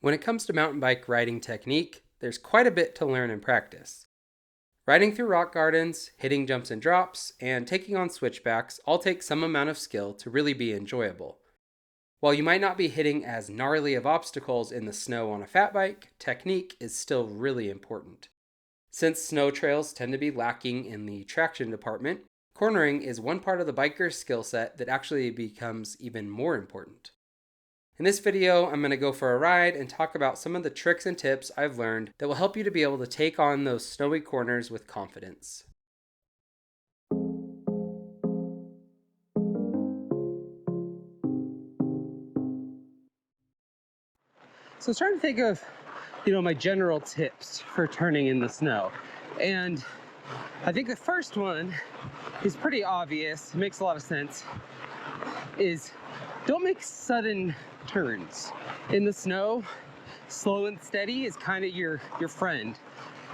When it comes to mountain bike riding technique, there's quite a bit to learn and practice. Riding through rock gardens, hitting jumps and drops, and taking on switchbacks all take some amount of skill to really be enjoyable. While you might not be hitting as gnarly of obstacles in the snow on a fat bike, technique is still really important. Since snow trails tend to be lacking in the traction department, cornering is one part of the biker's skill set that actually becomes even more important. In this video, I'm going to go for a ride and talk about some of the tricks and tips I've learned that will help you to be able to take on those snowy corners with confidence. So I was trying to think of, my general tips for turning in the snow. And I think the first one is pretty obvious, it makes a lot of sense, is don't make sudden turns. In the snow, slow and steady is kind of your friend.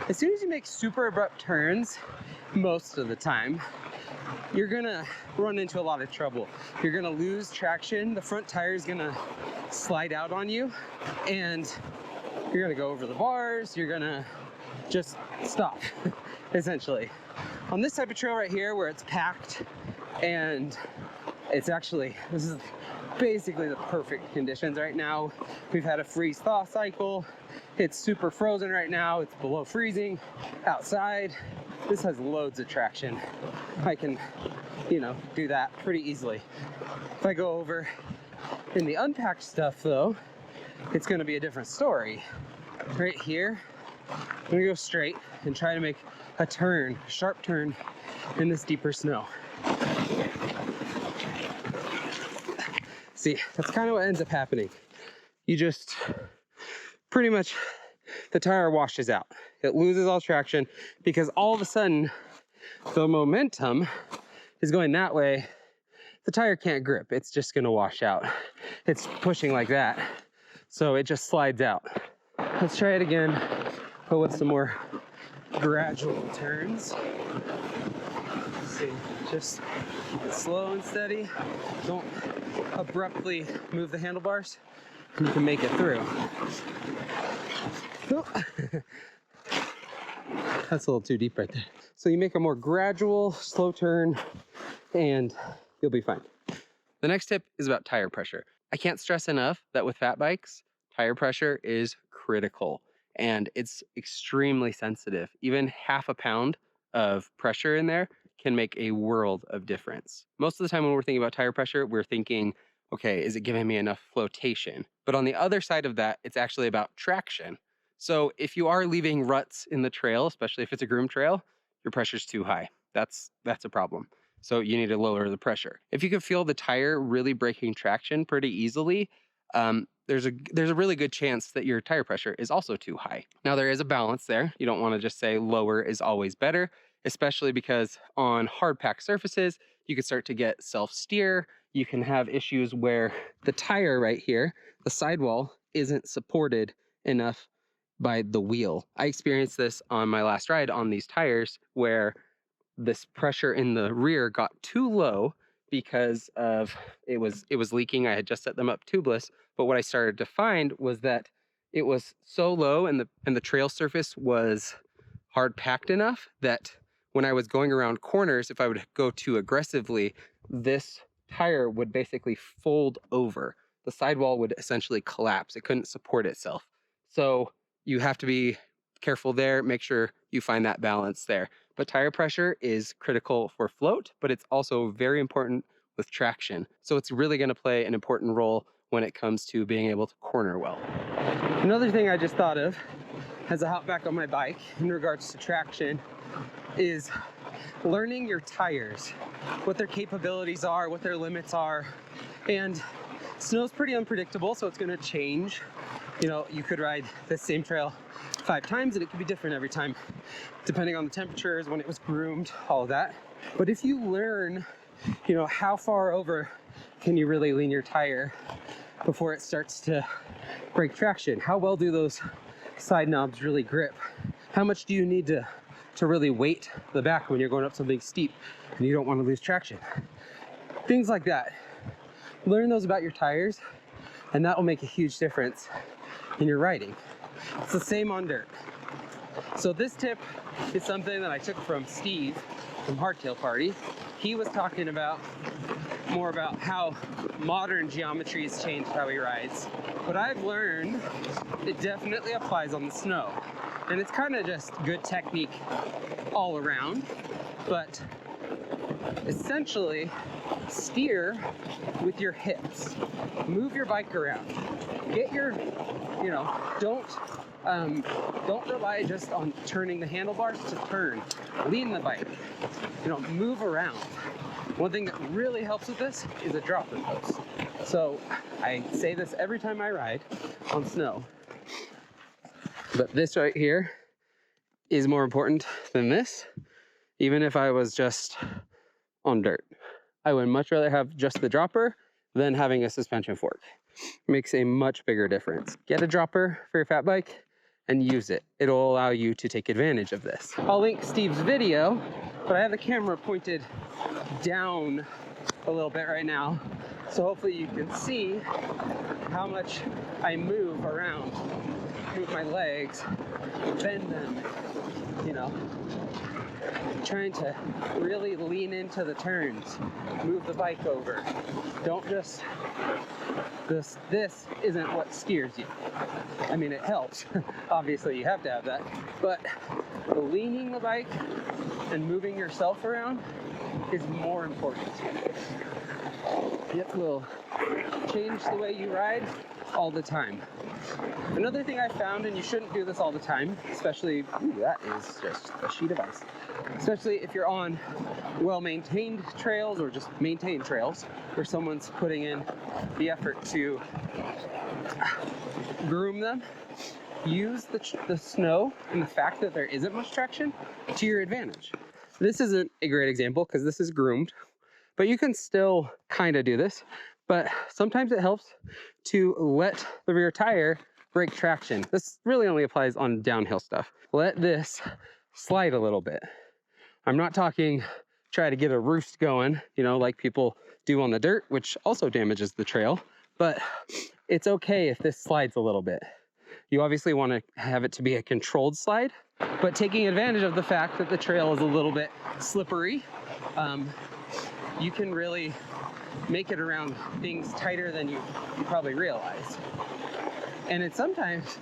As soon as you make super abrupt turns, most of the time, you're gonna run into a lot of trouble. You're gonna lose traction, the front tire is gonna slide out on you, and you're gonna go over the bars, you're gonna just stop, essentially. On this type of trail right here, where it's packed, and this is basically the perfect conditions right now. We've had a freeze-thaw cycle. It's super frozen right now. It's below freezing outside. This has loads of traction. I can, do that pretty easily. If I go over in the unpacked stuff though, it's gonna be a different story. Right here, I'm gonna go straight and try to make a turn, a sharp turn in this deeper snow. See, that's kind of what ends up happening. You just pretty much, the tire washes out. It loses all traction because all of a sudden the momentum is going that way. The tire can't grip. It's just gonna wash out. It's pushing like that. So it just slides out. Let's try it again, but with some more gradual turns. See, just slow and steady. Don't abruptly move the handlebars, and you can make it through. That's a little too deep right there. So you make a more gradual, slow turn, and you'll be fine. The next tip is about tire pressure. I can't stress enough that with fat bikes, tire pressure is critical, and it's extremely sensitive. Even half a pound of pressure in there can make a world of difference. Most of the time when we're thinking about tire pressure, we're thinking, okay, is it giving me enough flotation? But on the other side of that, it's actually about traction. So if you are leaving ruts in the trail, especially if it's a groomed trail, your pressure's too high. That's a problem. So you need to lower the pressure. If you can feel the tire really breaking traction pretty easily, there's a really good chance that your tire pressure is also too high. Now there is a balance there. You don't want to just say lower is always better, especially because on hard packed surfaces, you can start to get self-steer. You can have issues where the tire right here, the sidewall, isn't supported enough by the wheel. I experienced this on my last ride on these tires where this pressure in the rear got too low because of it was leaking. I had just set them up tubeless, but what I started to find was that it was so low and the trail surface was hard packed enough that when I was going around corners, if I would go too aggressively, this tire would basically fold over. The sidewall would essentially collapse. It couldn't support itself. So you have to be careful there. Make sure you find that balance there. But tire pressure is critical for float, but it's also very important with traction. So it's really going to play an important role when it comes to being able to corner well. Another thing I just thought of as I hop back on my bike in regards to traction is learning your tires, what their capabilities are, what their limits are. And snow's pretty unpredictable, so it's going to change. You could ride the same trail 5 times and it could be different every time, depending on the temperatures, when it was groomed, all of that. But if you learn, how far over can you really lean your tire before it starts to break traction? How well do those side knobs really grip? How much do you need to really weight the back when you're going up something steep and you don't want to lose traction? Things like that. Learn those about your tires, and that will make a huge difference and you're riding. It's the same on dirt. So this tip is something that I took from Steve from Hardtail Party. He was talking about more about how modern geometry has changed how he rides. But I've learned it definitely applies on the snow. And it's kind of just good technique all around. But essentially, steer with your hips. Move your bike around. Get your, don't rely just on turning the handlebars to turn. Lean the bike. Move around. One thing that really helps with this is a dropper post. So I say this every time I ride on snow. But this right here is more important than this. Even if I was just on dirt, I would much rather have just the dropper than having a suspension fork. It makes a much bigger difference. Get a dropper for your fat bike and use it. It'll allow you to take advantage of this. I'll link Steve's video, but I have the camera pointed down a little bit right now. So hopefully you can see how much I move around, move my legs, bend them, trying to really lean into the turns, move the bike over. Don't just, this isn't what steers you. I mean, it helps. Obviously you have to have that, but leaning the bike and moving yourself around is more important. It will change the way you ride all the time. Another thing I found, and you shouldn't do this all the time, especially, that is just a sheet of ice, especially if you're on well-maintained trails or just maintained trails where someone's putting in the effort to groom them. Use the snow and the fact that there isn't much traction to your advantage. This isn't a great example because this is groomed, but you can still kind of do this. But sometimes it helps to let the rear tire break traction. This really only applies on downhill stuff. Let this slide a little bit. I'm not talking try to get a roost going, like people do on the dirt, which also damages the trail, but it's okay if this slides a little bit. You obviously want to have it to be a controlled slide, but taking advantage of the fact that the trail is a little bit slippery, you can really make it around things tighter than you probably realize. And it's sometimes,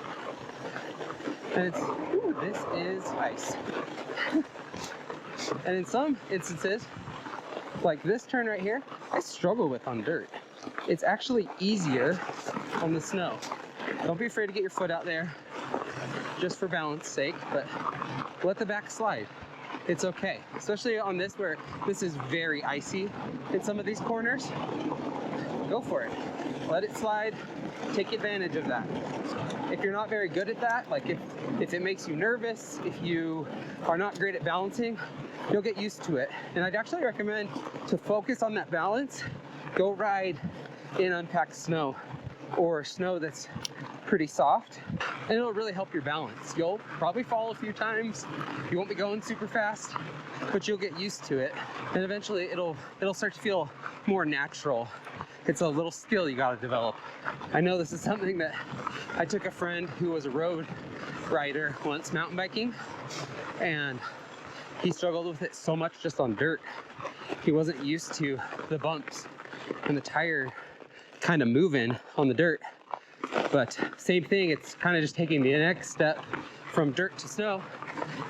this is ice. And in some instances, like this turn right here, I struggle with on dirt. It's actually easier on the snow. Don't be afraid to get your foot out there just for balance sake, but let the back slide. It's okay, especially on this where this is very icy in some of these corners. Go for it. Let it slide. Take advantage of that. If you're not very good at that, like if it makes you nervous, if you are not great at balancing, you'll get used to it. And I'd actually recommend to focus on that balance. Go ride in unpacked snow or snow that's pretty soft, and it'll really help your balance. You'll probably fall a few times. You won't be going super fast, but you'll get used to it, and eventually it'll start to feel more natural. It's a little skill you got to develop. I know this is something that I took a friend who was a road rider once mountain biking, and he struggled with it so much just on dirt. He wasn't used to the bumps and the tire kind of moving on the dirt. But same thing, it's kind of just taking the next step from dirt to snow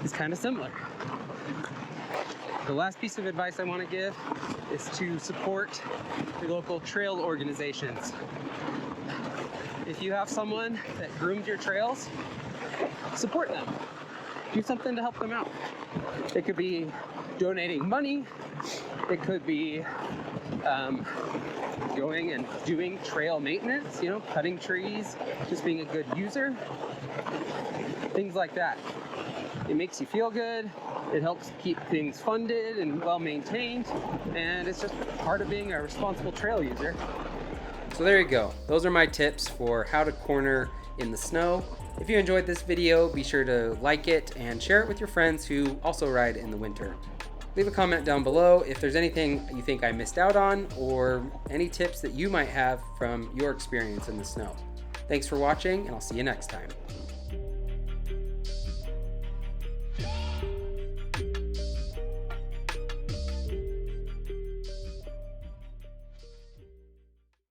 is kind of similar. The last piece of advice I want to give is to support your local trail organizations. If you have someone that groomed your trails, support them. Do something to help them out. It could be donating money. It could be going and doing trail maintenance, cutting trees, just being a good user, things like that. It makes you feel good. It helps keep things funded and well maintained, and it's just part of being a responsible trail user. So there you go. Those are my tips for how to corner in the snow. If you enjoyed this video, be sure to like it and share it with your friends who also ride in the winter. Leave a comment down below if there's anything you think I missed out on or any tips that you might have from your experience in the snow. Thanks for watching, and I'll see you next time.